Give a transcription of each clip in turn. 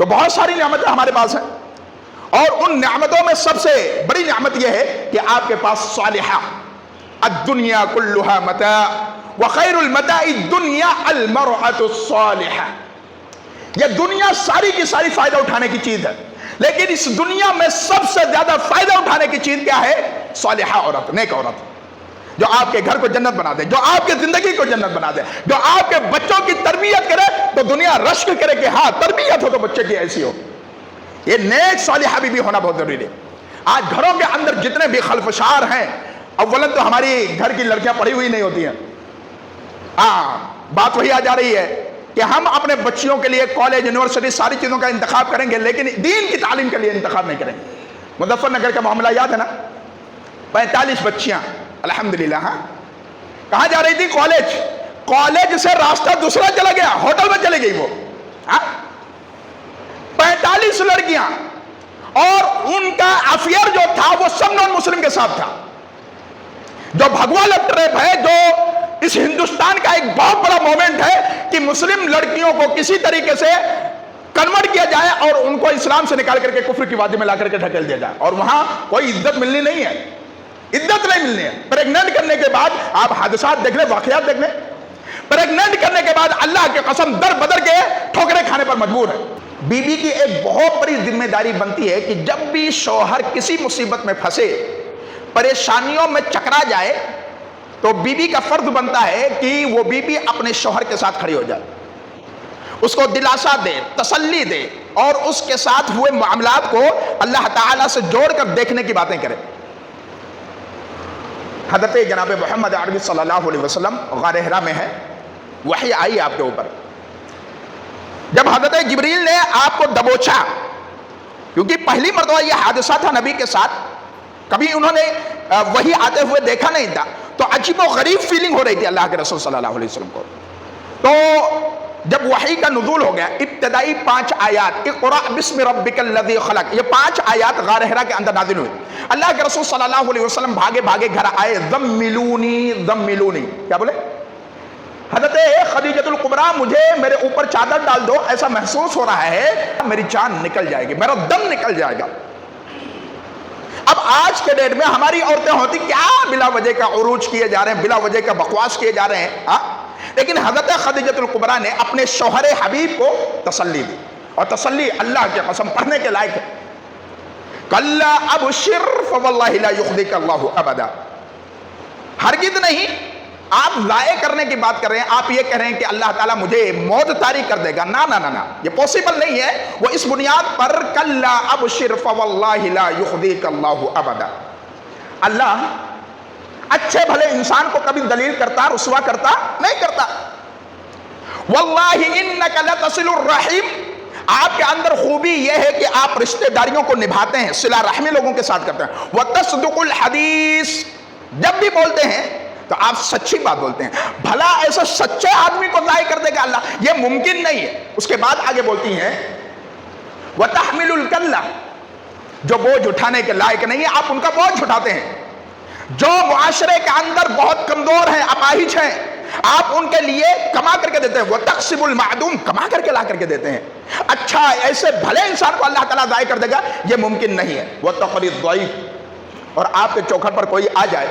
تو بہت ساری نعمتیں ہمارے پاس ہیں، اور ان نعمتوں میں سب سے بڑی نعمت یہ ہے کہ آپ کے پاس صالحہ، الدنیا کلھا متاع وخیر المتاع الدنیا المرأة الصالحہ. یہ دنیا ساری کی ساری فائدہ اٹھانے کی چیز ہے، لیکن اس دنیا میں سب سے زیادہ فائدہ اٹھانے کی چیز کیا ہے؟ صالحہ عورت، نیک عورت، جو آپ کے گھر کو جنت بنا دے، جو آپ کی زندگی کو جنت بنا دے، جو آپ کے بچوں کی تربیت کرے تو دنیا رشک کرے کہ ہاں تربیت ہو تو بچے کی ایسی ہو. یہ نیک صالحہ بھی ہونا بہت ضروری ہے. آج گھروں کے اندر جتنے بھی خلفشار ہیں، اولاً تو ہماری گھر کی لڑکیاں پڑھی ہوئی نہیں ہوتی ہیں. بات وہی آ جا رہی ہے کہ ہم اپنے بچیوں کے لیے کالج، یونیورسٹی، ساری چیزوں کا انتخاب کریں گے، لیکن دین کی تعلیم کے لیے انتخاب نہیں کریں گے. مظفر نگر کا معاملہ یاد ہے نا؟ 45 بچیاں الحمدللہ. کہاں جا رہی تھی؟ کالج. کالج سے راستہ دوسرا چلا گیا، ہوٹل میں چلے گئی وہ. 45 لڑکیاں، اور ان کا افیئر جو تھا وہ سب نان مسلم کے ساتھ تھا. جو بھگوا لگ ٹریپ ہے، جو اس ہندوستان کا ایک بہت بڑا مومنٹ ہے کہ مسلم لڑکیوں کو کسی طریقے سے کنورٹ کیا جائے اور ان کو اسلام سے نکال کر کے کفر کی وادی میں لا کر کے ڈھکیل دیا جائے، اور وہاں کوئی عزت ملنی نہیں ہے، عزت نہیں ملنی ہے. پریگننٹ کرنے کے بعد آپ حادثات دیکھ لیں، واقعات دیکھ لیں. پریگننٹ کرنے کے بعد اللہ کی قسم در بدر کے ٹھوکریں کھانے پر مجبور ہے. بیوی کی ایک بہت بڑی ذمہ داری بنتی ہے کہ جب بھی شوہر کسی مصیبت میں پھنسے، پریشانیوں میں چکرا جائے، تو بیوی کا فرض بنتا ہے کہ وہ بیوی اپنے شوہر کے ساتھ کھڑی ہو جائے، اس کو دلاسا دے، تسلی دے، اور اس کے ساتھ ہوئے معاملات کو اللہ تعالیٰ سے جوڑ کر دیکھنے کی باتیں کرے. حضرت جناب محمد عربی صلی اللہ علیہ وسلم غار حرا میں ہے، وحی آئی آپ کے اوپر. جب حضرت جبریل نے آپ کو دبوچا، کیونکہ پہلی مرتبہ یہ حادثہ تھا نبی کے ساتھ، کبھی انہوں نے وحی آتے ہوئے دیکھا نہیں تھا، تو عجیب و غریب فیلنگ ہو رہی تھی اللہ کے رسول صلی اللہ علیہ وسلم کو. تو جب وحی کا نزول ہو گیا، ابتدائی 5 آیات، اقرأ بسم ربک الذی خلق، یہ 5 آیات غار حرا کے اندر نازل ہوئی. اللہ کے رسول صلی اللہ علیہ وسلم بھاگے بھاگے گھر آئے. ذملونی ذملونی، کیا بولے؟ حضرت خدیجۃ الکبریٰ، مجھے میرے اوپر چادر ڈال دو، ایسا محسوس ہو رہا ہے میری جان نکل جائے گی، میرا دم نکل جائے گا. اب آج کے ڈیٹ میں ہماری عورتیں ہوتی کیا بلا وجہ کا عروج کیے جا رہے ہیں، بلا وجہ کا بکواس کیے جا رہے ہیں. لیکن حضرت خدیجۃ الکبریٰ نے اپنے شوہر حبیب کو تسلی دی، اور تسلی اللہ کی قسم پڑھنے کے لائق ہے. کلا ابشر فواللہ لا یخزیک اللہ ابدا. ہرگز نہیں آپ ضائع کرنے کی بات کر رہے ہیں، آپ یہ کہہ رہے ہیں کہ اللہ تعالیٰ مجھے موت طاری کر دے گا. نا نا نا نا، یہ پوسیبل نہیں ہے. وہ اس بنیاد پر کلا ابشر فواللہ لا یخزیک اللہ ابدا. اللہ اچھے بھلے انسان کو کبھی دلیل کرتا، رسوا کرتا نہیں کرتا. واللہ انک لتصل الرحیم، آپ کے اندر خوبی یہ ہے کہ آپ رشتہ داریوں کو نبھاتے ہیں، صلہ رحمی لوگوں کے ساتھ کرتے ہیں. وتصدق الحدیث، جب بھی بولتے ہیں تو آپ سچی بات بولتے ہیں. بھلا ایسا سچے آدمی کو ضائع کر دے گا اللہ؟ یہ ممکن نہیں ہے. اس کے بعد آگے بولتی ہیں وَتَحْمِلُ الْكَلَّ، جو بوجھ اٹھانے کے لائق نہیں ہے آپ ان کا بوجھ اٹھاتے ہیں. جو معاشرے کے اندر بہت کمزور ہیں، اپاہج ہیں، آپ ان کے لیے کما کر کے دیتے ہیں. وَتَقْسِبُ الْمَعْدُومَ، کما کر کے لا کر کے دیتے ہیں. اچھا ایسے بھلے انسان کو اللہ تعالیٰ ضائع کر دے گا، یہ ممکن نہیں ہے. وَتَقْرِي الضَّيْفَ، اور آپ کے چوکھٹ پر کوئی آ جائے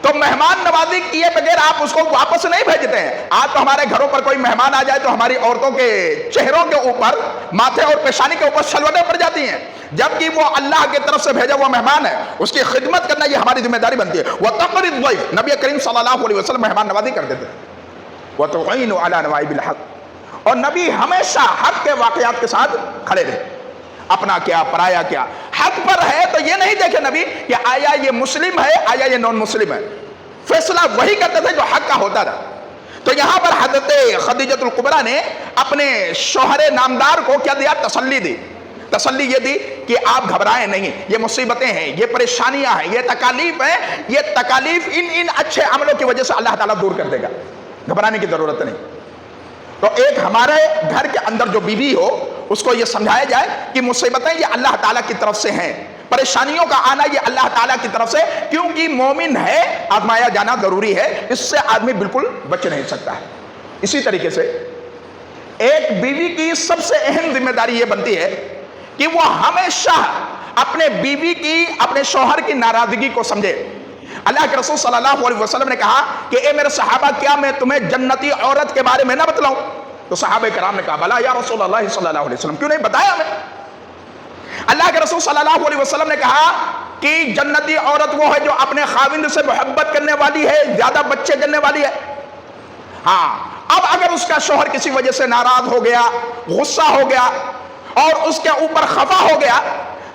تو مہمان نوازی کیے بغیر آپ اس کو واپس نہیں بھیجتے ہیں. آج تو ہمارے گھروں پر کوئی مہمان آ جائے تو ہماری عورتوں کے چہروں کے اوپر، ماتھے اور پیشانی کے اوپر شلوٹیں پڑ جاتی ہیں، جبکہ وہ اللہ کی طرف سے بھیجا ہوا مہمان ہے. اس کی خدمت کرنا یہ ہماری ذمہ داری بنتی ہے. وَتَقْرِي الضَّيْفَ، نبی کریم صلی اللہ علیہ وسلم مہمان نوازی کر دیتے ہیں. وَتُعِينُ عَلَى نَوَائِبِ الْحَقِّ، اور نبی ہمیشہ حق کے واقعات کے ساتھ کھڑے رہے. اپنا کیا پرایا کیا، حق پر ہے تو یہ نہیں دیکھے نبی کہ آیا یہ مسلم ہے آیا یہ نان مسلم ہے. فیصلہ وہی کرتے تھے جو حق کا ہوتا تھا. تو یہاں پر حضرت خدیجۃ الکبریٰ نے اپنے شوہر نامدار کو کیا دیا؟ تسلی دی. تسلی یہ دی کہ آپ گھبرائیں نہیں، یہ مصیبتیں ہیں، یہ پریشانیاں ہیں، یہ تکالیف ہیں، یہ تکالیف ان اچھے عملوں کی وجہ سے اللہ تعالیٰ دور کر دے گا، گھبرانے کی ضرورت نہیں. تو ایک ہمارے گھر کے اندر جو بیوی ہو اس کو یہ سمجھایا جائے کہ مصیبتیں یہ اللہ تعالیٰ کی طرف سے ہیں، پریشانیوں کا آنا یہ اللہ تعالیٰ کی طرف سے، کیونکہ مومن ہے، آزمایا جانا ضروری ہے، اس سے آدمی بالکل بچ نہیں سکتا ہے. اسی طریقے سے ایک بیوی کی سب سے اہم ذمہ داری یہ بنتی ہے کہ وہ ہمیشہ اپنے بیوی کی، اپنے شوہر کی ناراضگی کو سمجھے۔ اللہ کے رسول صلی اللہ علیہ وسلم نے کہا کہ اے میرے صحابہ، کیا میں تمہیں جنتی عورت کے بارے میں نہ بتلاؤں؟ تو صحابہ کرام نے کہا بلا یا رسول اللہ صلی اللہ علیہ وسلم، کیوں نہیں بتایا ہمیں؟ اللہ کے رسول صلی اللہ علیہ وسلم نے کہا کہ جنتی عورت وہ ہے جو اپنے خاوند سے محبت کرنے والی ہے، زیادہ بچے جننے والی ہے۔ ہاں، اب اگر اس کا شوہر کسی وجہ سے ناراض ہو گیا، غصہ ہو گیا اور اس کے اوپر خفا ہو گیا،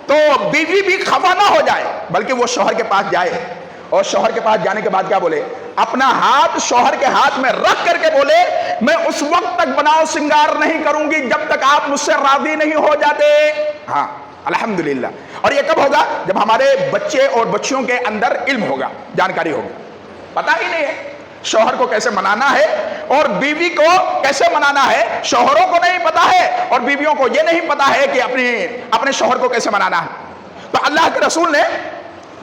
تو بیوی بھی خفا نہ ہو جائے، بلکہ وہ شوہر کے پاس جائے، اور شوہر کے پاس جانے کے بعد کیا بولے؟ اپنا ہاتھ شوہر کے ہاتھ میں رکھ کر کے بولے میں اس وقت تک بناؤ سنگار نہیں کروں گی جب تک آپ مجھ سے راضی نہیں ہو جاتے۔ ہاں الحمدللہ۔ اور یہ کب ہوگا؟ جب ہمارے بچے اور بچیوں کے اندر علم ہوگا، جانکاری ہوگی۔ پتہ ہی نہیں ہے شوہر کو کیسے منانا ہے اور بیوی کو کیسے منانا ہے، شوہروں کو نہیں پتا ہے اور بیویوں کو یہ نہیں پتا ہے کہ اپنے شوہر کو کیسے منانا ہے۔ تو اللہ کے رسول نے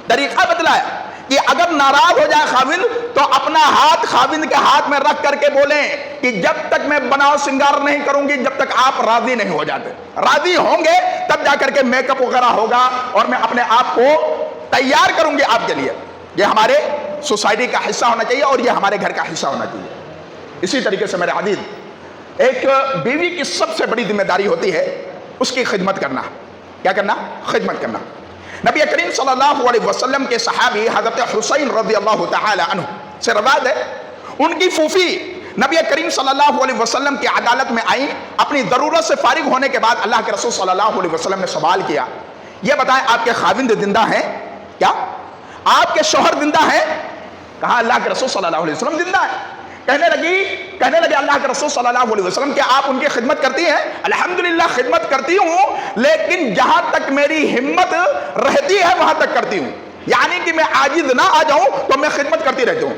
طریقہ بتلایا کہ اگر ناراض ہو جائے خاوند تو اپنا ہاتھ خاوند کے ہاتھ میں رکھ کر کے بولیں کہ جب تک میں بناؤ سنگار نہیں کروں گی جب تک آپ راضی نہیں ہو جاتے۔ راضی ہوں گے تب جا کر کے میک اپ وغیرہ ہوگا اور میں اپنے آپ کو تیار کروں گی آپ کے لیے۔ یہ ہمارے سوسائٹی کا حصہ ہونا چاہیے اور یہ ہمارے گھر کا حصہ ہونا چاہیے۔ اسی طریقے سے میرے عزیز، ایک بیوی کی سب سے بڑی ذمہ داری ہوتی ہے اس کی خدمت کرنا۔ کیا کرنا؟ خدمت کرنا۔ نبی کریم صلی اللہ علیہ وسلم کے صحابی حضرت حسین رضی اللہ تعالی عنہ سے روایت ہے، ان کی پھوپھی نبی کریم صلی اللہ علیہ وسلم کی عدالت میں آئیں، اپنی ضرورت سے فارغ ہونے کے بعد اللہ کے رسول صلی اللہ علیہ وسلم نے سوال کیا، یہ بتائیں آپ کے خاوند زندہ ہیں کیا؟ آپ کے شوہر زندہ ہیں؟ کہا اللہ کے رسول صلی اللہ علیہ وسلم زندہ ہے۔ کہنے لگے اللہ کے رسول صلی اللہ علیہ وسلم کیا آپ ان کی خدمت کرتی ہیں؟ الحمدللہ خدمت کرتی ہوں، لیکن جہاں تک میری ہمت رہتی ہے وہاں تک کرتی ہوں، یعنی کہ میں عاجز نہ آ جاؤں تو میں خدمت کرتی رہتی ہوں۔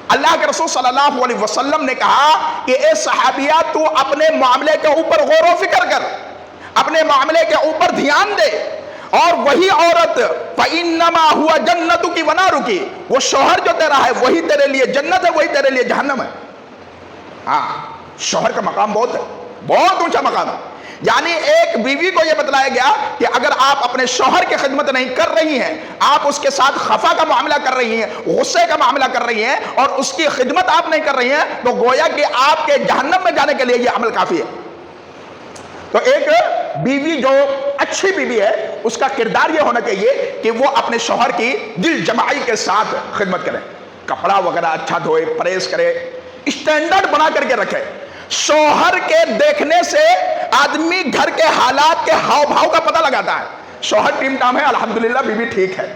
اللہ کے رسول صلی اللہ علیہ وسلم نے کہا کہ اے صحابیہ، تو اپنے معاملے کے اوپر غور و فکر کر، اپنے معاملے کے اوپر دھیان دے، اور وہی عورت فَإِنَّمَا هُوَ جَنَّتُكِ وَنَارُكِ، وہ شوہر جو تیرا ہے وہی تیرے لیے جنت ہے، وہی تیرے لیے جہنم ہے۔ ہاں، شوہر کا مقام بہت اونچا مقام ہے۔ یعنی ایک بیوی کو یہ بتلایا گیا کہ اگر آپ اپنے شوہر کی خدمت نہیں کر رہی ہیں، آپ اس کے ساتھ خفا کا معاملہ کر رہی ہیں، غصے کا معاملہ کر رہی ہیں اور اس کی خدمت آپ نہیں کر رہی ہیں، تو گویا کہ آپ کے جہنم میں جانے کے لیے یہ عمل کافی ہے۔ تو ایک بیوی جو اچھی بیوی ہے اس کا کردار یہ ہونا چاہیے کہ وہ اپنے شوہر کی دل جمعی کے ساتھ خدمت کرے، کپڑا وغیرہ اچھا دھوئے، پریس کرے، اسٹینڈرڈ بنا کر کے رکھے۔ شوہر کے دیکھنے سے آدمی گھر کے حالات کے ہاؤ بھاؤ کا پتہ لگاتا ہے۔ شوہر ٹیم ٹام ہے، الحمدللہ بیوی ٹھیک ہے،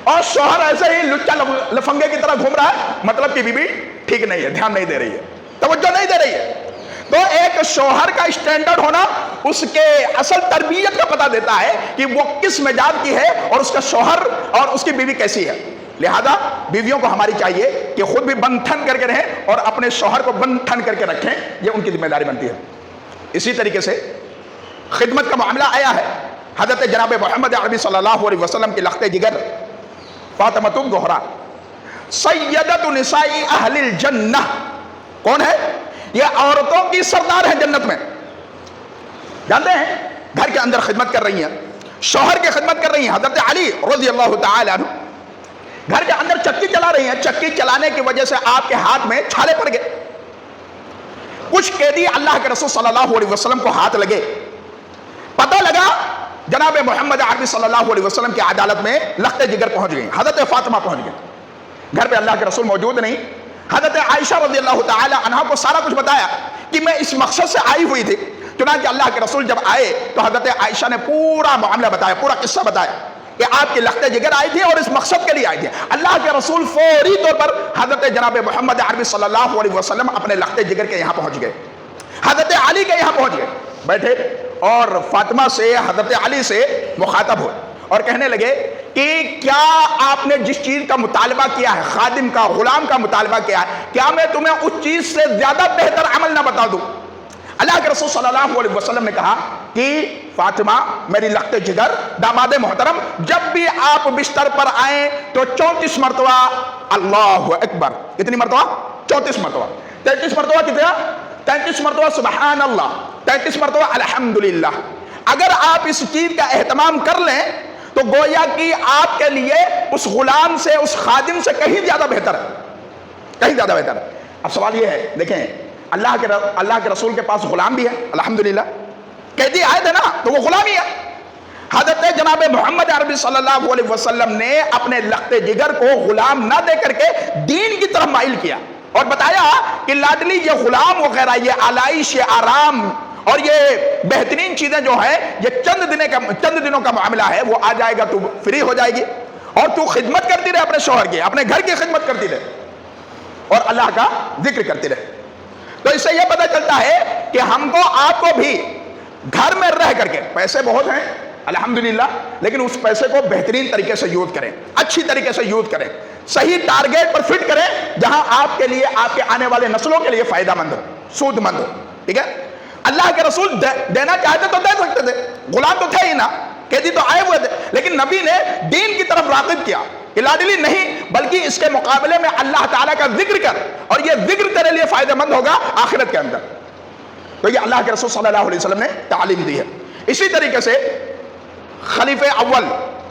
اور شوہر ایسے ہی لچا لفنگے کی طرح گھوم رہا ہے، مطلب کہ بیوی ٹھیک نہیں ہے، دھیان نہیں دے رہی ہے، توجہ نہیں دے رہی ہے۔ تو ایک شوہر کا اسٹینڈرڈ ہونا اس کے اصل تربیت کا پتہ دیتا ہے کہ وہ کس مزاج کی ہے اور اس کا شوہر اور اس کی بیوی کیسی ہے۔ لہذا بیویوں کو ہماری چاہیے کہ خود بھی بند ٹھن کر کے رہیں اور اپنے شوہر کو بند ٹھن کر کے رکھیں، یہ ان کی ذمہ داری بنتی ہے۔ اسی طریقے سے خدمت کا معاملہ آیا ہے، حضرت جناب محمد عربی صلی اللہ علیہ وسلم کی لخت جگر فاطمۃ الزہرا سیدۃ نساء اہل الجنہ کون ہے؟ یہ عورتوں کی سردار ہیں جنت میں۔ جانتے ہیں گھر کے اندر خدمت کر رہی ہیں، شوہر کی خدمت کر رہی ہیں۔ حضرت علی رضی اللہ تعالی عنہ گھر کے اندر چکی چلا رہی ہیں، چکی چلانے کی وجہ سے آپ کے ہاتھ میں چھالے پڑ گئے۔ کچھ قیدی اللہ کے رسول صلی اللہ علیہ وسلم کو ہاتھ لگے، پتہ لگا جناب محمد عربی صلی اللہ علیہ وسلم کی عدالت میں لخت جگر پہنچ گئی، حضرت فاطمہ پہنچ گئی۔ گھر پہ اللہ کے رسول موجود نہیں۔ حضرت عائشہ رضی اللہ تعالی عنہ کو سارا کچھ بتایا کہ میں اس مقصد سے آئی ہوئی تھی۔ چنانچہ اللہ کے رسول جب آئے تو حضرت عائشہ نے پورا معاملہ بتایا، پورا قصہ بتایا کہ آپ کی لخت جگر آئی تھی اور اس مقصد کے لیے آئی تھی۔ اللہ کے رسول فوری طور پر حضرت جناب محمد عربی صلی اللہ علیہ وسلم اپنے لخت جگر کے یہاں پہنچ گئے، حضرت علی کے یہاں پہنچ گئے، بیٹھے اور فاطمہ سے حضرت علی سے مخاطب ہوئے اور کہنے لگے کہ کیا آپ نے جس چیز کا مطالبہ کیا ہے، خادم کا، غلام کا مطالبہ کیا ہے، کیا میں تمہیں اس چیز سے زیادہ بہتر عمل نہ بتا دوں؟ اللہ کے رسول صلی اللہ علیہ وسلم نے کہا کہ فاطمہ میری لخت جگر، داماد محترم، جب بھی آپ بستر پر آئیں تو 34 مرتبہ اللہ اکبر، کتنی مرتبہ؟ 34 مرتبہ، 33 مرتبہ کتنا؟ 33 مرتبہ سبحان اللہ، 33 مرتبہ الحمدللہ، اگر آپ اس چیز کا اہتمام کر لیں تو گویا کہ آپ کے لیے اس غلام سے، اس خادم سے کہیں زیادہ بہتر ہے، کہیں زیادہ بہتر ہے۔ اب سوال یہ ہے، دیکھیں اللہ کے رسول کے پاس غلام بھی ہے الحمدللہ، قیدی آئے تھے نا تو وہ غلام ہی ہے۔ حضرت جناب محمد عربی صلی اللہ علیہ وسلم نے اپنے لخت جگر کو غلام نہ دے کر کے دین کی طرف مائل کیا اور بتایا کہ لاڈلی یہ غلام وغیرہ، یہ آلائش، یہ آرام اور یہ بہترین چیزیں جو ہیں، یہ چند دنوں کا معاملہ ہے، وہ آ جائے گا، تو فری ہو جائے گی اور تو خدمت کرتی رہے اپنے شوہر کی، اپنے گھر کی خدمت کرتی رہے اور اللہ کا ذکر کرتی رہے۔ تو اس سے یہ پتہ چلتا ہے کہ ہم کو، آپ کو بھی گھر میں رہ کر کے، پیسے بہت ہیں الحمدللہ، لیکن اس پیسے کو بہترین طریقے سے یوز کریں، اچھی طریقے سے یوز کریں، صحیح ٹارگیٹ پر فٹ کریں جہاں آپ کے لیے، آپ کے آنے والے نسلوں کے لیے فائدہ مند ہو، سود مند ہو، ٹھیک ہے۔ اللہ کے رسول دینا چاہتے تو دے سکتے تھے، غلام تو تھے ہی نا، قیدی تو آئے ہوئے تھے، لیکن نبی نے دین کی طرف راغب کیا کہ لاڈلی نہیں، بلکہ اس کے مقابلے میں اللہ تعالیٰ کا ذکر کر، اور یہ ذکر تیرے لیے فائدہ مند ہوگا آخرت کے اندر۔ تو یہ اللہ کے رسول صلی اللہ علیہ وسلم نے تعلیم دی ہے۔ اسی طریقے سے خلیفہ اول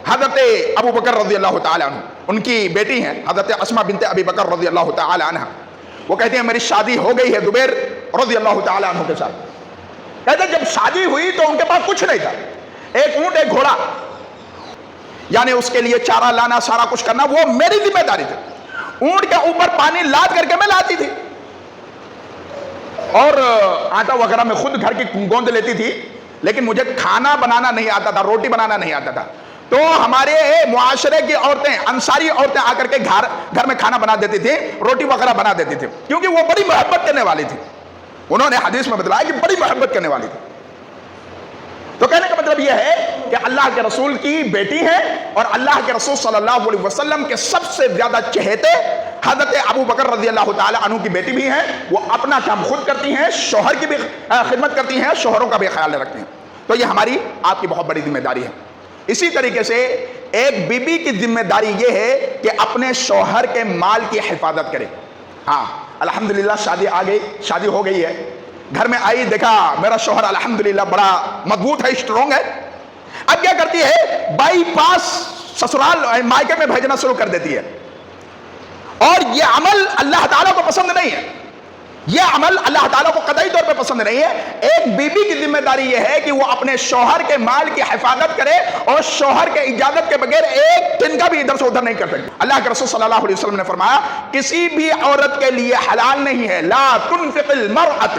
حضرت ابو بکر رضی اللہ تعالی عنہ، ان کی بیٹی ہیں حضرت اسماء بنت ابی بکر رضی اللہ تعالی عنہ، وہ کہتے ہیں میری شادی ہو گئی ہے زبیر رضی اللہ تعالی عنہ کے ساتھ۔ کہتے ہیں جب شادی ہوئی تو ان کے پاس کچھ نہیں تھا، ایک اونٹ، ایک گھوڑا، یعنی اس کے لیے چارہ لانا، سارا کچھ کرنا وہ میری ذمہ داری تھی۔ اونٹ کے اوپر پانی لاد کر کے میں لاتی تھی اور آٹا وغیرہ میں خود گھر کی گوند لیتی تھی، لیکن مجھے کھانا بنانا نہیں آتا تھا، روٹی بنانا نہیں آتا تھا۔ تو ہمارے معاشرے کی عورتیں، انصاری عورتیں آ کر کے گھر میں کھانا بنا دیتی تھی، روٹی وغیرہ بنا دیتی تھی، کیونکہ وہ بڑی محبت کرنے والی تھی۔ انہوں نے حدیث میں بتلایا کہ بڑی محبت کرنے والی تھی۔ تو کہنے کا مطلب یہ ہے کہ اللہ کے رسول کی بیٹی ہے اور اللہ کے رسول صلی اللہ علیہ وسلم کے سب سے زیادہ چہیتے حضرت ابو بکر رضی اللہ تعالی عنہ کی بیٹی بھی ہیں، وہ اپنا کام خود کرتی ہیں، شوہر کی بھی خدمت کرتی ہیں، شوہروں کا بھی خیال رکھتی ہیں۔ تو یہ ہماری، آپ کی بہت بڑی ذمہ داری ہے۔ اسی طریقے سے ایک بیوی کی ذمہ داری یہ ہے کہ اپنے شوہر کے مال کی حفاظت کرے۔ ہاں الحمدللہ شادی آ گئی، شادی ہو گئی ہے، گھر میں آئی، دیکھا میرا شوہر الحمدللہ بڑا مضبوط ہے، اسٹرونگ ہے، اب کیا کرتی ہے، بائی پاس سسرال مائکے میں بھیجنا شروع کر دیتی ہے، اور یہ عمل اللہ تعالیٰ کو پسند نہیں ہے، یہ عمل اللہ تعالیٰ کو قطعی طور پہ پسند نہیں ہے۔ ایک بیوی کی ذمہ داری یہ ہے کہ وہ اپنے شوہر کے مال کی حفاظت کرے اور شوہر کے اجازت کے بغیر ایک دن کا بھی ادھر سے ادھر نہیں کر سکتی۔ اللہ کے رسول صلی اللہ علیہ وسلم نے فرمایا کسی بھی عورت کے لیے حلال نہیں ہے، لا تنفق المرأۃ،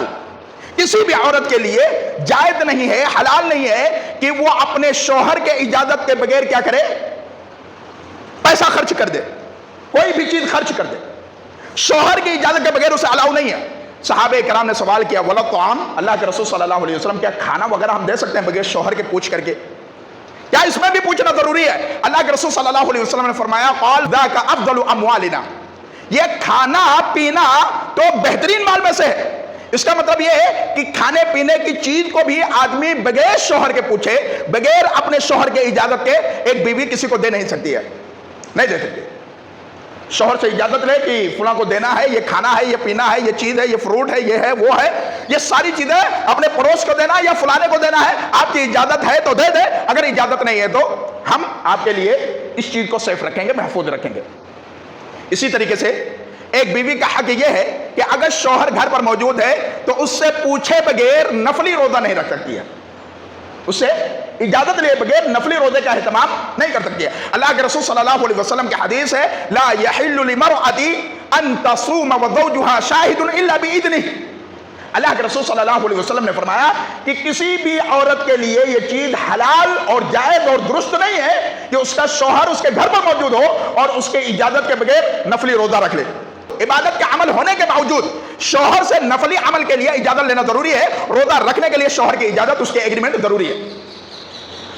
کسی بھی عورت کے لیے جائز نہیں ہے، حلال نہیں ہے کہ وہ اپنے شوہر کے اجازت کے بغیر کیا کرے، پیسہ خرچ کر دے، کوئی بھی چیز خرچ کر دے، شوہر کی اجازت کے بغیر اسے الاؤ نہیں ہے۔ صحابہ کرام نے سوال کیا ولا طعام، اللہ کے رسول صلی اللہ علیہ وسلم کیا کھانا وغیرہ ہم دے سکتے ہیں بغیر شوہر کے پوچھ کر کے؟ کیا اس میں بھی پوچھنا ضروری ہے؟ اللہ کے رسول صلی اللہ علیہ وسلم نے فرمایا قال ذاک افضل اموالنا، یہ کھانا پینا تو بہترین مال میں سے ہے۔ اس کا مطلب یہ ہے کہ کھانے پینے کی چیز کو بھی آدمی بغیر شوہر کے پوچھے، بغیر اپنے شوہر کے اجازت کے ایک بیوی کسی کو دے نہیں سکتی ہے، نہیں دے سکتی۔ شوہر سے اجازت لے کہ فلاں کو دینا ہے، یہ کھانا ہے، یہ پینا ہے، یہ چیز ہے، یہ فروٹ ہے، یہ ہے، وہ ہے، یہ ساری چیزیں اپنے پڑوس کو دینا یا فلانے کو دینا ہے، آپ کی اجازت ہے تو دے دے، اگر اجازت نہیں ہے تو ہم آپ کے لیے اس چیز کو سیف رکھیں گے، محفوظ رکھیں گے۔ اسی طریقے سے ایک بیوی کا حق یہ ہے کہ اگر شوہر گھر پر موجود ہے تو اس سے پوچھے بغیر نفلی روزہ نہیں رکھ سکتی ہے، اس سے اجازت لیے بغیر نفلی روزے کا اہتمام نہیں کر سکتی ہے۔ اللہ کے رسول صلی اللہ علیہ وسلم کی حدیث ہے لا يحل للمرأة ان تصوم وزوجها شاهد الا باذنه، اللہ کے رسول صلی اللہ علیہ وسلم نے فرمایا کہ کسی بھی عورت کے لیے یہ چیز حلال اور جائز اور درست نہیں ہے کہ اس کا شوہر اس کے گھر پر موجود ہو اور اس کے اجازت کے بغیر نفلی روزہ رکھ لے۔ عبادت کے عمل ہونے کے باوجود شوہر سے نفلی عمل کے لیے اجازت لینا ضروری ہے، روزہ رکھنے کے لیے شوہر کی اجازت، اس کے ایگریمنٹ ضروری ہے۔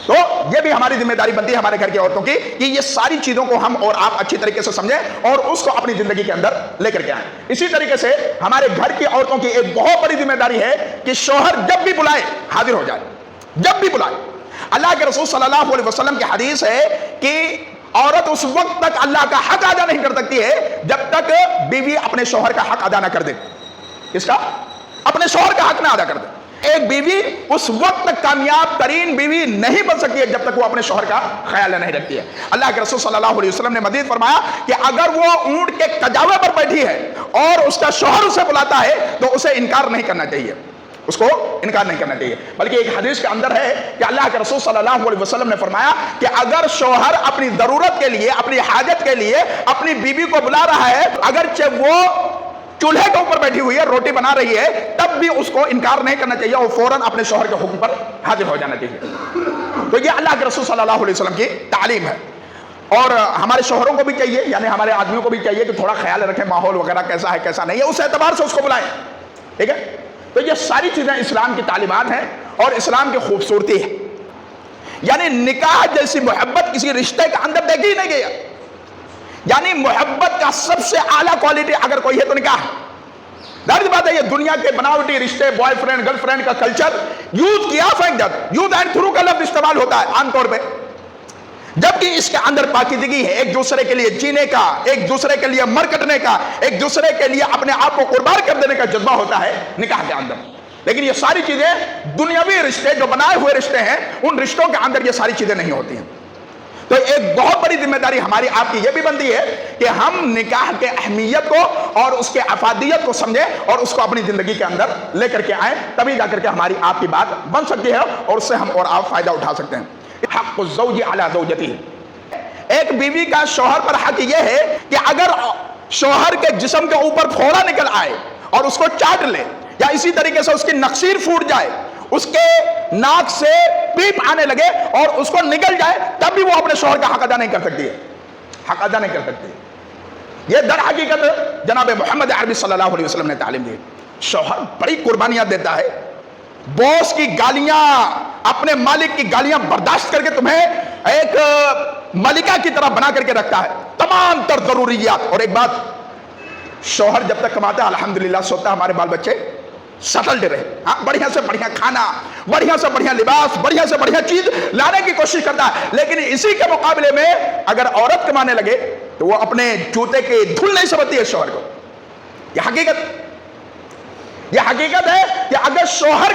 تو یہ بھی ہماری ذمہ داری بنتی ہے ہمارے گھر کی عورتوں کی کہ یہ ساری چیزوں کو ہم اور آپ اچھی طریقے سے سمجھیں اور اس کو اپنی زندگی کے اندر لے کر کے آئیں۔ اسی طریقے سے ہمارے گھر کی عورتوں کی ایک بہت بڑی ذمہ داری ہے کہ شوہر جب بھی بلائے حاضر ہو جائے، جب بھی بلائے۔ اللہ کے رسول صلی اللہ علیہ وسلم کی حدیث ہے کہ عورت اس وقت تک اللہ کا حق ادا نہیں کر سکتی ہے جب تک بیوی اپنے شوہر کا حق ادا نہ کر دے۔ اس کا اپنے شوہر کا حق نہ ادا کر دے. ایک بیوی اس وقت تک کامیاب ترین بیوی نہیں بن سکتی ہے جب تک وہ اپنے شوہر کا خیال نہیں رکھتی ہے. اللہ کے رسول صلی اللہ علیہ وسلم نے مزید فرمایا کہ اگر وہ اونٹ کے کجاوے پر بیٹھی ہے اور اس کا شوہر اسے بلاتا ہے تو اسے انکار نہیں کرنا چاہیے, اس کو انکار نہیں کرنا چاہیے. بلکہ ایک حدیث کے اندر ہے کہ اللہ کے رسول صلی اللہ علیہ وسلم نے فرمایا کہ اگر شوہر اپنی ضرورت کے لیے, اپنی حاجت کے لیے اپنی بیوی کو بلا رہا ہے, اگرچہ وہ چولہے کے اوپر بیٹھی ہوئی ہے, روٹی بنا رہی ہے, تب بھی اس کو انکار نہیں کرنا چاہیے اور فوراً اپنے شوہر کے حکم پر حاضر ہو جانا چاہیے. تو یہ اللہ کے رسول صلی اللہ علیہ وسلم کی تعلیم ہے. اور ہمارے شوہروں کو بھی چاہیے, یعنی ہمارے آدمیوں کو بھی چاہیے کہ تھوڑا خیال رکھیں ماحول وغیرہ کیسا ہے کیسا نہیں ہے, اس اعتبار سے اس کو بلائیں. ٹھیک ہے, تو یہ ساری چیزیں اسلام کی تعلیمات ہیں اور اسلام کی خوبصورتی ہے. یعنی نکاح جیسی محبت کسی رشتے کے اندر دیکھی ہی نہیں گئی. یعنی محبت کا سب سے اعلیٰ کوالٹی اگر کوئی ہے تو نکاح ہے. ظاہر بات ہے یہ دنیا کے بناوٹی رشتے, بوائے فرینڈ گرل فرینڈ کا کلچر یوز کیا پھینک جاتا, یوز اینڈ تھرو کا لفظ استعمال ہوتا ہے عام طور پہ, جبکہ اس کے اندر پاکیزگی ہے, ایک دوسرے کے لیے جینے کا, ایک دوسرے کے لیے مر کٹنے کا, ایک دوسرے کے لیے اپنے آپ کو قربان کر دینے کا جذبہ ہوتا ہے نکاح کے اندر. لیکن یہ ساری چیزیں دنیاوی رشتے جو بنائے ہوئے رشتے ہیں ان رشتوں کے اندر یہ ساری چیزیں نہیں ہوتی ہیں. تو ایک بہت بڑی ذمہ داری ہماری آپ کی یہ بھی بنتی ہے کہ ہم نکاح کے اہمیت کو اور اس کے افادیت کو سمجھیں اور اس کو اپنی زندگی کے اندر لے کر کے آئیں, تبھی جا کر کے ہماری آپ کی بات بن سکتی ہے اور اس سے ہم اور آپ فائدہ اٹھا سکتے ہیں. حق الزوج علی زوجتہ, ایک بیوی کا شوہر پر حق یہ ہے کہ اگر شوہر کے جسم کے اوپر پھوڑا نکل آئے اور اس کو چاٹ لے, یا اسی طریقے سے اس کی نخسیر پھوٹ جائے, اس کے ناک سے پیپ آنے لگے اور اس کو نکل جائے, تب بھی وہ اپنے شوہر کا حق ادا نہیں کر سکتی ہے, حق ادا نہیں کر سکتی. یہ در حقیقت جناب محمد عربی صلی اللہ علیہ وسلم نے تعلیم دی. شوہر بڑی قربانیاں دیتا ہے, باس کی گالیاں, اپنے مالک کی گالیاں برداشت کر کے تمہیں ایک ملکہ کی طرح بنا کر کے رکھتا ہے, تمام تر ضروریات. اور ایک بات, شوہر جب تک کماتا ہے الحمدللہ سوتا ہمارے بال بچے سٹلڈ رہے, ہاں بڑھیا سے بڑھیا کھانا, بڑھیا سے بڑھیا لباس, بڑھیا سے بڑھیا چیز لانے کی کوشش کرتا ہے. لیکن اسی کے مقابلے میں اگر عورت کمانے لگے تو وہ اپنے جوتے کی دھول نہیں سمجھتی ہے شوہر کو. یہ حقیقت ہے کہ اگر شوہر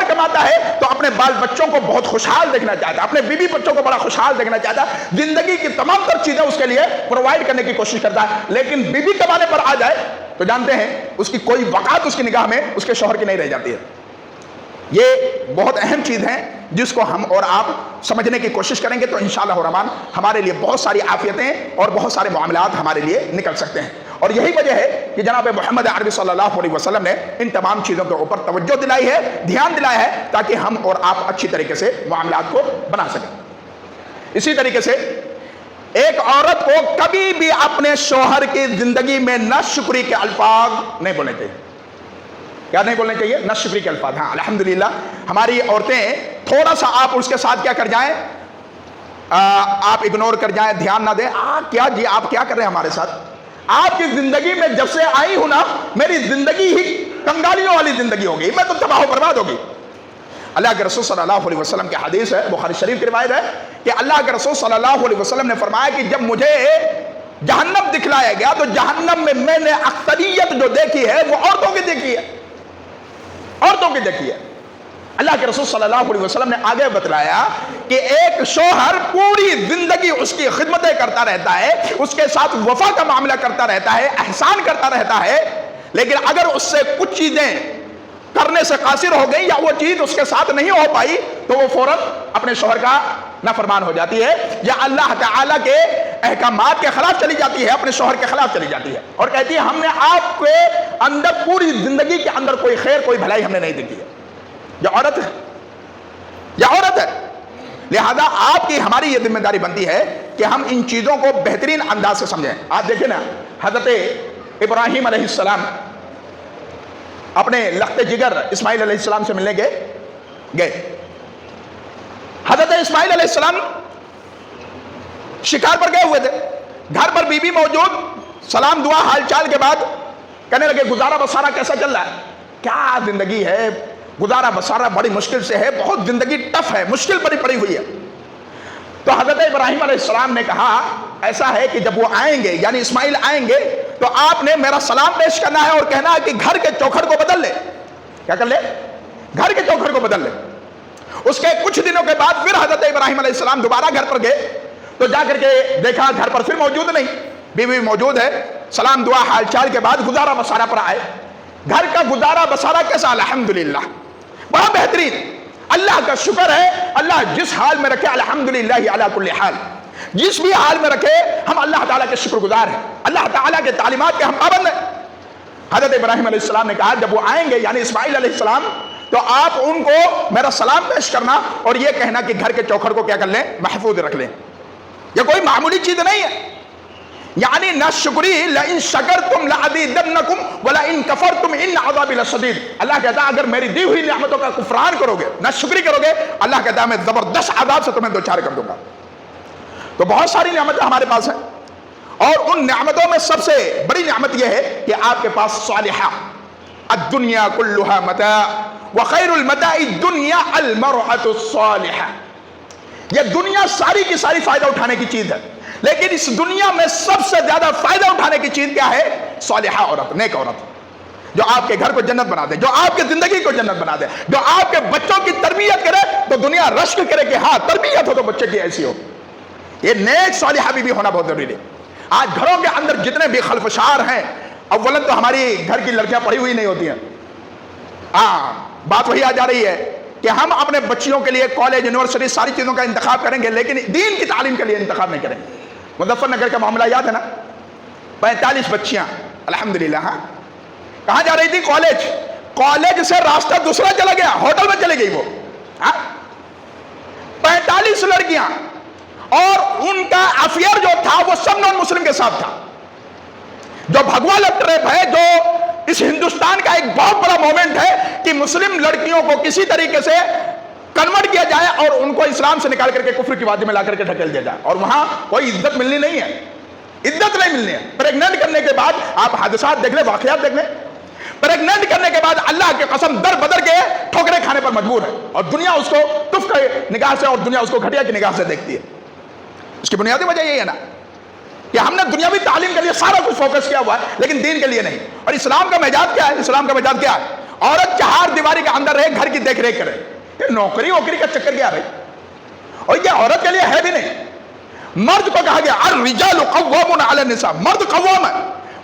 کماتا ہے تو اپنے بال بچوں کو بہت خوشحال دیکھنا چاہتا ہے, اپنے بیوی بچوں کو بڑا خوشحال دیکھنا چاہتا ہے, زندگی کی تمام تر چیزیں اس کے لیے پرووائڈ کرنے کی کوشش کرتا ہے. لیکن بیوی کمانے پر آ جائے تو جانتے ہیں اس کی کوئی وقعت اس کی نگاہ میں اس کے شوہر کی نہیں رہ جاتی ہے. یہ بہت اہم چیز ہے جس کو ہم اور آپ سمجھنے کی کوشش کریں گے تو انشاءاللہ الرحمن ہمارے لیے بہت ساری عافیتیں اور بہت سارے معاملات ہمارے لیے نکل سکتے ہیں. اور یہی وجہ ہے کہ جناب محمد عربی صلی اللہ علیہ وسلم نے ان تمام چیزوں کے اوپر توجہ دلائی ہے, دھیان دلایا ہے, تاکہ ہم اور آپ اچھی طریقے سے معاملات کو بنا سکیں. اسی طریقے سے ایک عورت کو کبھی بھی اپنے شوہر کی زندگی میں ناشکری کے الفاظ نہیں بولنے چاہیے. کیا نہیں بولنے چاہیے؟ ناشکری کے الفاظ. ہاں الحمدللہ ہماری عورتیں تھوڑا سا آپ اس کے ساتھ کیا کر جائیں, آپ اگنور کر جائیں, دھیان نہ دیں, کیا جی آپ کیا کر رہے ہیں ہمارے ساتھ, آپ کی زندگی میں جب سے آئی ہوں نا میری زندگی ہی کنگالیوں والی زندگی ہوگی, میں تو تباہ و برباد ہوگی. اللہ کے رسول صلی اللہ علیہ وسلم کی حدیث ہے, بخاری شریف کی روایت ہے کہ اللہ کے رسول صلی اللہ علیہ وسلم نے فرمایا کہ جب مجھے جہنم دکھلایا گیا تو جہنم میں نے اکثریت جو دیکھی ہے وہ عورتوں کی دیکھی ہے, عورتوں کی دیکھی ہے. اللہ کے رسول صلی اللہ علیہ وسلم نے آگے بتلایا کہ ایک شوہر پوری زندگی اس کی خدمتیں کرتا رہتا ہے, اس کے ساتھ وفا کا معاملہ کرتا رہتا ہے, احسان کرتا رہتا ہے, لیکن اگر اس سے کچھ چیزیں کرنے سے قاصر ہو گئی یا وہ چیز اس کے ساتھ نہیں ہو پائی تو وہ فوراً اپنے شوہر کا نافرمان ہو جاتی ہے, یا اللہ تعالیٰ کے احکامات کے خلاف چلی جاتی ہے, اپنے شوہر کے خلاف چلی جاتی ہے, اور کہتی ہے ہم نے آپ کے اندر پوری زندگی کے اندر کوئی خیر کوئی بھلائی ہم نے نہیں دیکھی ہے. یہ عورت ہے, یہ عورت ہے. لہذا آپ کی ہماری یہ ذمہ داری بنتی ہے کہ ہم ان چیزوں کو بہترین انداز سے سمجھیں. آپ دیکھیں نا, حضرت ابراہیم علیہ السلام اپنے لخت جگر اسماعیل علیہ السلام سے ملنے گئے. حضرت اسماعیل علیہ السلام شکار پر گئے ہوئے تھے, گھر پر بیوی موجود, سلام دعا حال چال کے بعد کہنے لگے گزارا بسارا کیسا چل رہا ہے, کیا زندگی ہے, گزارا بسارا بڑی مشکل سے ہے, بہت زندگی ٹف ہے, مشکل پڑی ہوئی ہے. تو حضرت ابراہیم علیہ السلام نے کہا ایسا ہے کہ جب وہ آئیں گے یعنی اسماعیل آئیں گے تو آپ نے میرا سلام پیش کرنا ہے اور کہنا ہے کہ گھر کے چوکھٹ کو بدل لے. کیا کر لے؟ گھر کے چوکھٹ کو بدل لے. اس کے کچھ دنوں کے بعد پھر حضرت ابراہیم علیہ السلام دوبارہ گھر پر گئے تو جا کر کے دیکھا گھر پر پھر موجود نہیں, بیوی موجود ہے. سلام دعا حال چال کے بعد گزارا بسارا پر آئے. گھر کا گزارا بسارا کیسا؟ الحمدللہ بڑا بہترین, اللہ کا شکر ہے. اللہ جس حال میں رکھے الحمدللہ علی کل حال, جس بھی حال میں رکھے ہم اللہ تعالیٰ کے شکر گزار ہیں, اللہ تعالیٰ کے تعلیمات کے ہم پابند ہیں. حضرت ابراہیم علیہ السلام نے کہا جب وہ آئیں گے یعنی اسماعیل علیہ السلام, تو آپ ان کو میرا سلام پیش کرنا اور یہ کہنا کہ گھر کے چوکھٹ کو کیا کر لیں؟ محفوظ رکھ لیں. یہ کوئی معمولی چیز نہیں ہے. یعنی نہ شکری لئن شکرتم لازیدنکم ولئن کفرتم ان عذابی لشدید. اللہ کہتا ہے اگر میری دی ہوئی نعمتوں کا کفران کرو گے, نہ شکری کرو گے, اللہ کہتا ہے میں زبردست عذاب سے تمہیں دوچار کر دوں گا. تو بہت ساری نعمتیں ہمارے پاس ہیں, اور ان نعمتوں میں سب سے بڑی نعمت یہ ہے کہ آپ کے پاس صالحہ. الدنیا کلها متاع وخیر المتاع الدنیا المرأة الصالحہ. یہ دنیا ساری کی ساری فائدہ اٹھانے کی چیز ہے, لیکن اس دنیا میں سب سے زیادہ فائدہ اٹھانے کی چیز کیا ہے؟ صالحہ عورت, نیک عورت, جو آپ کے گھر کو جنت بنا دے, جو آپ کی زندگی کو جنت بنا دے, جو آپ کے بچوں کی تربیت کرے تو دنیا رشک کرے کہ ہاں تربیت ہو تو بچے کی ایسی ہو. یہ نیک صالحہ بھی ہونا بہت ضروری ہے. آج گھروں کے اندر جتنے بھی خلفشار ہیں, اولا تو ہماری گھر کی لڑکیاں پڑھی ہوئی نہیں ہوتی ہیں. بات وہی آ جا رہی ہے کہ ہم اپنے بچیوں کے لیے کالج یونیورسٹی ساری چیزوں کا انتخاب کریں گے, لیکن دین کی تعلیم کے لیے انتخاب نہیں کریں گے. مظفر نگر کا معاملہ یاد ہے نا, 45 بچیاں الحمدللہ, ہاں کہاں جا رہی تھی؟ کالج. کالج سے راستہ دوسرا چلا گیا, ہوٹل میں چلے گئی وہ. 45 لڑکیاں, اور ان کا افیئر جو تھا وہ سب نان مسلم کے ساتھ تھا. جو بھگوا لو ٹریپ ہے, جو اس ہندوستان کا ایک بہت بڑا مومنٹ ہے کہ مسلم لڑکیوں کو کسی طریقے سے کنورٹ کیا جائے اور ان کو اسلام سے نکال کر کے کفر کی وادی میں لا کر کے ڈھکیل دیا جائے, اور وہاں کوئی عزت ملنی نہیں ہے, عزت نہیں ملنی ہے. پریگننٹ کرنے کے بعد آپ حادثات دیکھ لیں, واقعات دیکھ لیں. پریگننٹ کرنے کے بعد اللہ کی قسم در بدر کے ٹھوکریں کھانے پر مجبور ہے, اور دنیا اس کو تف کی نگاہ سے اور دنیا اس کو گھٹیا کی نگاہ سے دیکھتی ہے. اس کی بنیادی وجہ یہی ہے نا کہ ہم نے دنیاوی تعلیم کے لیے سارا کچھ فوکس کیا ہوا ہے, لیکن دین کے لیے نہیں. اور اسلام کا مزاج کیا ہے؟ اسلام کا مزاج کیا ہے؟ عورت 4 دیواری کے اندر رہے, گھر کی دیکھ ریکھ کرے. یہ نوکری ووکری کا چکر کیا ہے بھائی؟ اور یہ عورت کے لیے ہے بھی نہیں. مرد کو کہا گیا الرجال قوامون علی النساء, مرد قوام ہے,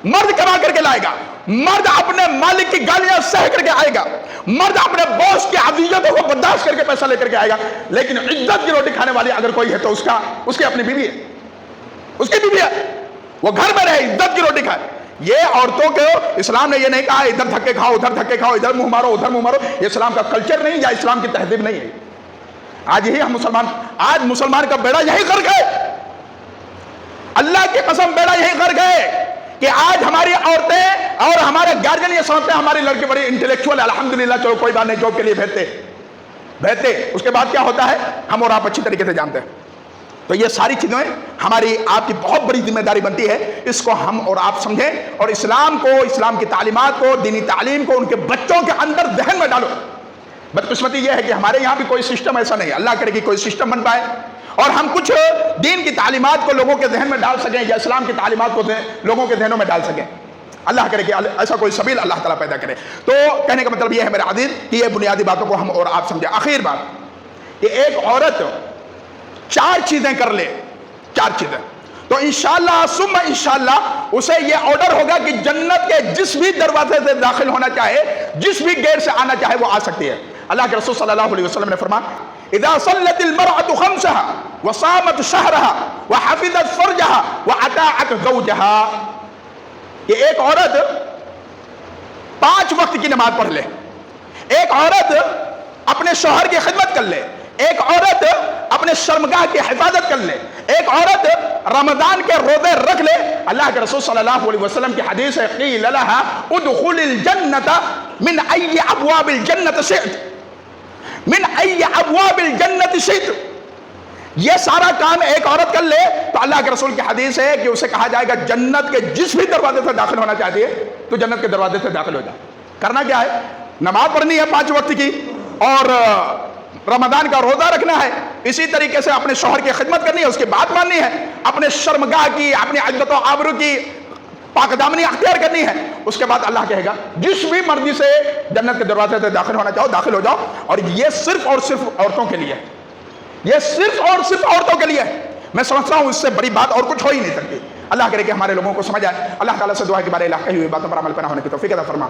مرد کما کر کے لائے گا, مرد اپنے مالک کی گالیاں سہ کر کے آئے گا, مرد اپنے باس کی اذیتوں کو برداشت کر کے پیسہ لے کر کے آئے گا. لیکن عزت کی روٹی کھانے والی اگر کوئی ہے تو اس کی اپنی بیوی ہے, اس کی بیوی ہے, وہ گھر میں رہے, عزت کی روٹی کھائے. یہ عورتوں کو اسلام نے یہ نہیں کہا ادھر دھکے کھاؤ, ادھر دھکے کھاؤ, ادھر منہ مارو, ادھر منہ مارو. یہ اسلام کا کلچر نہیں, یا اسلام کی تہذیب نہیں ہے. آج یہی ہم آج مسلمان کا بیڑا یہی غرق ہے. اللہ کی قسم بیڑا یہی غرق ہے کہ آج ہماری عورتیں اور ہمارے گارجن یہ سمجھتے ہیں ہماری لڑکی بڑی انٹلیکچوئل, الحمدللہ چلو کوئی بات نہیں, جاب کے لیے بھیجتے. اس کے بعد کیا ہوتا ہے ہم اور آپ اچھی طریقے سے جانتے ہیں. تو یہ ساری چیزیں ہماری آپ کی بہت بڑی ذمہ داری بنتی ہے, اس کو ہم اور آپ سمجھیں, اور اسلام کو, اسلام کی تعلیمات کو, دینی تعلیم کو ان کے بچوں کے اندر ذہن میں ڈالو. بدقسمتی یہ ہے کہ ہمارے یہاں بھی کوئی سسٹم ایسا نہیں ہے, اللہ کرے کہ کوئی سسٹم بن پائے اور ہم کچھ دین کی تعلیمات کو لوگوں کے ذہن میں ڈال سکیں, یا اسلام کی تعلیمات کو لوگوں کے ذہنوں میں ڈال سکیں. اللہ کرے کہ ایسا کوئی سبیل اللہ تعالیٰ پیدا کرے. تو کہنے کا مطلب یہ ہے میرے عزیز کہ یہ بنیادی باتوں کو ہم اور آپ سمجھیں. آخر بات, کہ ایک عورت 4 چیزیں کر لے, 4 چیزیں, تو انشاءاللہ ثم انشاءاللہ اسے یہ آرڈر ہوگا کہ جنت کے جس بھی دروازے سے داخل ہونا چاہے, جس بھی گیٹ سے آنا چاہے وہ آ سکتی ہے. اللہ کے رسول صلی اللہ علیہ وسلم نے فرمایا اذا صلت المرأة خمسها وصامت شهرها وحفظت فرجها واطاعت زوجها, کہ ایک عورت 5 وقت کی نماز پڑھ لے, ایک عورت اپنے شوہر کی خدمت کر لے, ایک عورت اپنے شرمگاہ کی حفاظت کر لے, ایک عورت رمضان کے روزے رکھ لے. اللہ کے رسول صلی اللہ علیہ وسلم کی حدیث ہے قیل لها ادخل الجنة من ای ابواب الجنة شئت, من ای ابواب الجنة شئت. یہ سارا کام ایک عورت کر لے تو اللہ کے رسول کی حدیث ہے کہ اسے کہا جائے گا جنت کے جس بھی دروازے سے داخل ہونا چاہتی ہے تو جنت کے دروازے سے داخل ہو جائے. کرنا کیا ہے؟ نماز پڑھنی ہے 5 وقت کی, اور رمضان کا روزہ رکھنا ہے, اسی طریقے سے اپنے شوہر کی خدمت کرنی ہے, اس کی بات ماننی ہے, اپنے شرمگاہ کی, اپنی عزت و آبرو کی پاک دامنی اختیار کرنی ہے. اس کے بعد اللہ کہے گا جس بھی مرضی سے جنت کے دروازے سے داخل ہونا چاہو داخل ہو جاؤ. اور یہ صرف اور صرف عورتوں کے لیے, یہ صرف اور صرف عورتوں کے لیے. میں سمجھتا ہوں اس سے بڑی بات اور کچھ ہو ہی نہیں سکتی. اللہ کرے کہ ہمارے لوگوں کو سمجھ آئے. اللہ تعالیٰ سے دعا ہے کہ بارے علاقے ہوئی باتوں پر عمل پیرا ہونے کی توفیق عطا فرما.